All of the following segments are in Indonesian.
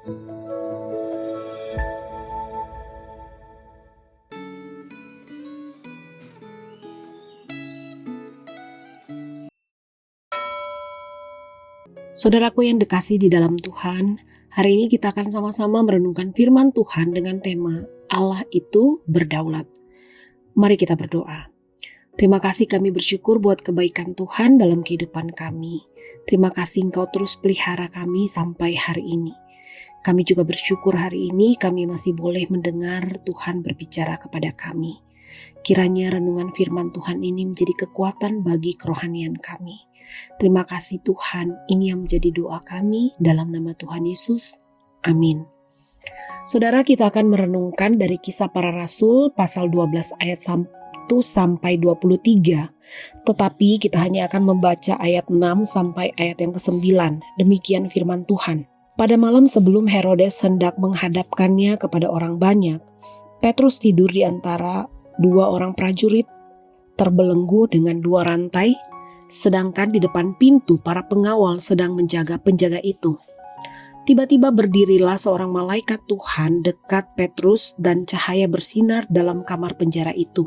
Saudaraku yang dikasihi di dalam Tuhan, hari ini kita akan sama-sama merenungkan firman Tuhan dengan tema Allah itu berdaulat. Mari kita berdoa. Terima kasih, kami bersyukur buat kebaikan Tuhan dalam kehidupan kami. Terima kasih Engkau terus pelihara kami sampai hari ini. Kami juga bersyukur hari ini kami masih boleh mendengar Tuhan berbicara kepada kami. Kiranya renungan firman Tuhan ini menjadi kekuatan bagi kerohanian kami. Terima kasih Tuhan, ini yang menjadi doa kami dalam nama Tuhan Yesus. Amin. Saudara, kita akan merenungkan dari Kisah Para Rasul pasal 12 ayat 1 sampai 23. Tetapi kita hanya akan membaca ayat 6 sampai ayat yang ke-9. Demikian firman Tuhan. Pada malam sebelum Herodes hendak menghadapkannya kepada orang banyak, Petrus tidur di antara dua orang prajurit, terbelenggu dengan dua rantai, sedangkan di depan pintu para pengawal sedang menjaga penjaga itu. Tiba-tiba berdirilah seorang malaikat Tuhan dekat Petrus dan cahaya bersinar dalam kamar penjara itu.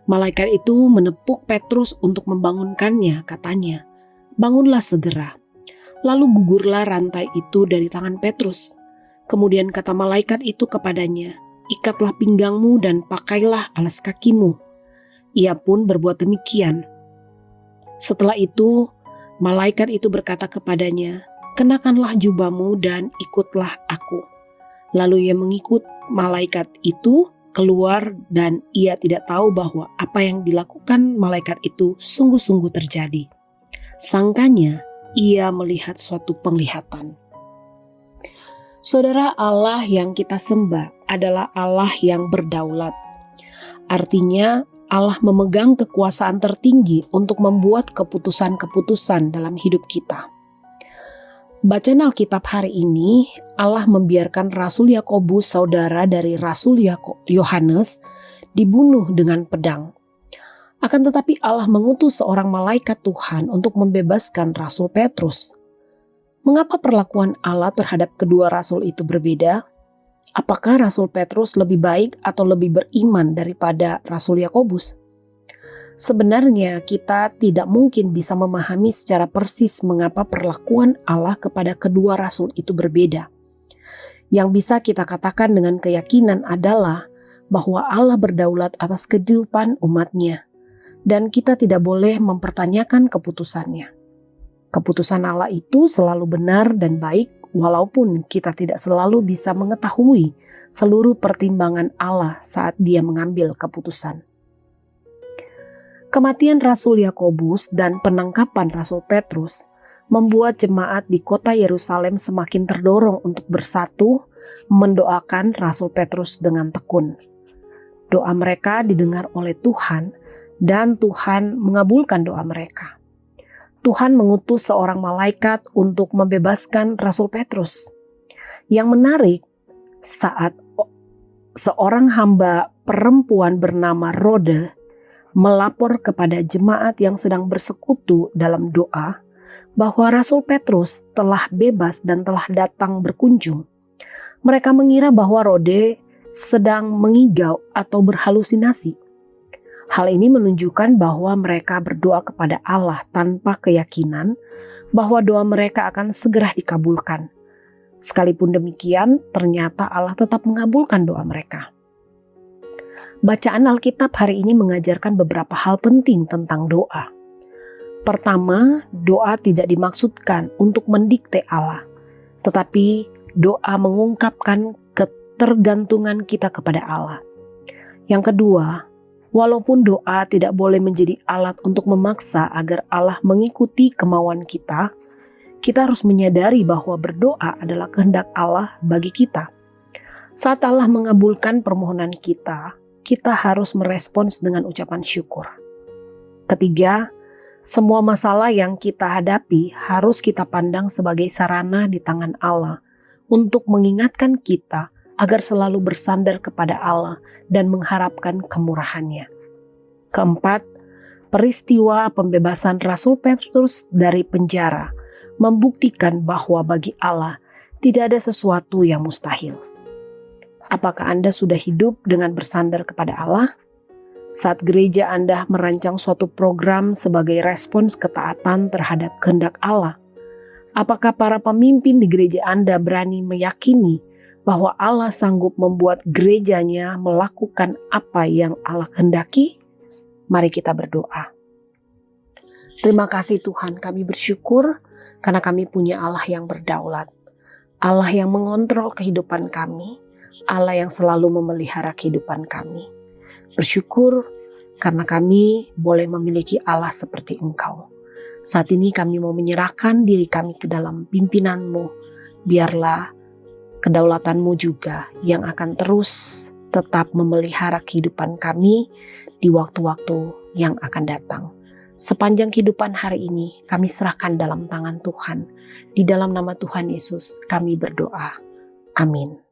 Malaikat itu menepuk Petrus untuk membangunkannya, katanya, "Bangunlah segera." Lalu gugurlah rantai itu dari tangan Petrus. Kemudian kata malaikat itu kepadanya, "Ikatlah pinggangmu dan pakailah alas kakimu." Ia pun berbuat demikian. Setelah itu, malaikat itu berkata kepadanya, "Kenakanlah jubahmu dan ikutlah aku." Lalu ia mengikut malaikat itu keluar dan ia tidak tahu bahwa apa yang dilakukan malaikat itu sungguh-sungguh terjadi. Sangkanya ia melihat suatu penglihatan. Saudara, Allah yang kita sembah adalah Allah yang berdaulat. Artinya, Allah memegang kekuasaan tertinggi untuk membuat keputusan-keputusan dalam hidup kita. Bacaan Alkitab hari ini, Allah membiarkan Rasul Yakobus, saudara dari Rasul Yohanes, dibunuh dengan pedang. Akan tetapi Allah mengutus seorang malaikat Tuhan untuk membebaskan Rasul Petrus. Mengapa perlakuan Allah terhadap kedua rasul itu berbeda? Apakah Rasul Petrus lebih baik atau lebih beriman daripada Rasul Yakobus? Sebenarnya kita tidak mungkin bisa memahami secara persis mengapa perlakuan Allah kepada kedua rasul itu berbeda. Yang bisa kita katakan dengan keyakinan adalah bahwa Allah berdaulat atas kehidupan umatnya, dan kita tidak boleh mempertanyakan keputusannya. Keputusan Allah itu selalu benar dan baik, walaupun kita tidak selalu bisa mengetahui seluruh pertimbangan Allah saat Dia mengambil keputusan. Kematian Rasul Yakobus dan penangkapan Rasul Petrus membuat jemaat di kota Yerusalem semakin terdorong untuk bersatu mendoakan Rasul Petrus dengan tekun. Doa mereka didengar oleh Tuhan dan Tuhan mengabulkan doa mereka. Tuhan mengutus seorang malaikat untuk membebaskan Rasul Petrus. Yang menarik, saat seorang hamba perempuan bernama Rode melapor kepada jemaat yang sedang bersekutu dalam doa bahwa Rasul Petrus telah bebas dan telah datang berkunjung, mereka mengira bahwa Rode sedang mengigau atau berhalusinasi. Hal ini menunjukkan bahwa mereka berdoa kepada Allah tanpa keyakinan bahwa doa mereka akan segera dikabulkan. Sekalipun demikian, ternyata Allah tetap mengabulkan doa mereka. Bacaan Alkitab hari ini mengajarkan beberapa hal penting tentang doa. Pertama, doa tidak dimaksudkan untuk mendikte Allah, tetapi doa mengungkapkan ketergantungan kita kepada Allah. Yang kedua, walaupun doa tidak boleh menjadi alat untuk memaksa agar Allah mengikuti kemauan kita, kita harus menyadari bahwa berdoa adalah kehendak Allah bagi kita. Saat Allah mengabulkan permohonan kita, kita harus merespons dengan ucapan syukur. Ketiga, semua masalah yang kita hadapi harus kita pandang sebagai sarana di tangan Allah untuk mengingatkan kita agar selalu bersandar kepada Allah dan mengharapkan kemurahan-Nya. Keempat, peristiwa pembebasan Rasul Petrus dari penjara membuktikan bahwa bagi Allah Tidak ada sesuatu yang mustahil. Apakah Anda sudah hidup dengan bersandar kepada Allah? Saat gereja Anda merancang suatu program sebagai respons ketaatan terhadap kehendak Allah, apakah para pemimpin di gereja Anda berani meyakini bahwa Allah sanggup membuat gerejanya melakukan apa yang Allah kehendaki? Mari kita berdoa. Terima kasih Tuhan, kami bersyukur karena kami punya Allah yang berdaulat. Allah yang mengontrol kehidupan kami, Allah yang selalu memelihara kehidupan kami. Bersyukur karena kami boleh memiliki Allah seperti Engkau. Saat ini kami mau menyerahkan diri kami ke dalam pimpinan-Mu. Biarlah kedaulatan-Mu juga yang akan terus tetap memelihara kehidupan kami di waktu-waktu yang akan datang. Sepanjang kehidupan hari ini kami serahkan dalam tangan Tuhan. Di dalam nama Tuhan Yesus kami berdoa. Amin.